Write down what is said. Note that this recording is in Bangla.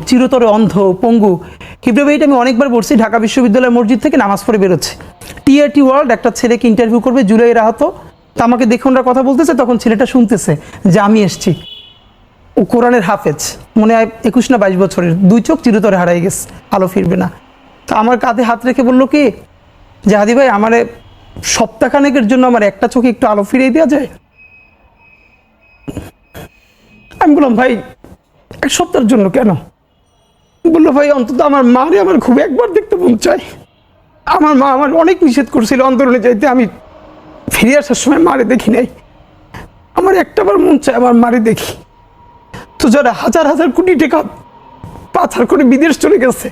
চিরতরে অন্ধ পঙ্গু। কিবরিয়া ভাই, এটা আমি অনেকবার বলছি, ঢাকা বিশ্ববিদ্যালয় মসজিদ থেকে নামাজ পড়ে বেরোচ্ছে, টিআরটি ওয়ার্ল্ড একটা ছেলেকে ইন্টারভিউ করবে জুলাইয়ের আহত, তা আমাকে দেখে ওনারা কথা বলতেছে, তখন ছেলেটা শুনতেছে যে আমি এসছি। ও কোরআনের হাফেজ, মনে হয় 21 না 22 বছরের, 2 চোখ চিরতরে হারাই গেছে, আলো ফিরবে না। তা আমার কাঁধে হাত রেখে বললো কি যে হাদি ভাই, আমার সপ্তাহখানেকের জন্য আমার একটা চোখে একটু আলো ফিরিয়ে দেওয়া যায়? আমি বললাম ভাই 1 সপ্তাহের জন্য কেন? বললো ভাই অন্তত আমার মারে আমার খুব একবার দেখতে মন চায়। আমার মা আমার অনেক নিষেধ করছিল অন্তরণে যাইতে, আমি ফিরে আসার সময় মারে দেখি নাই, আমার একটাবার মন চায় আমার মারে দেখি। তো যারা হাজার হাজার কোটি টাকা পাচার করে বিদেশ চলে গেছে,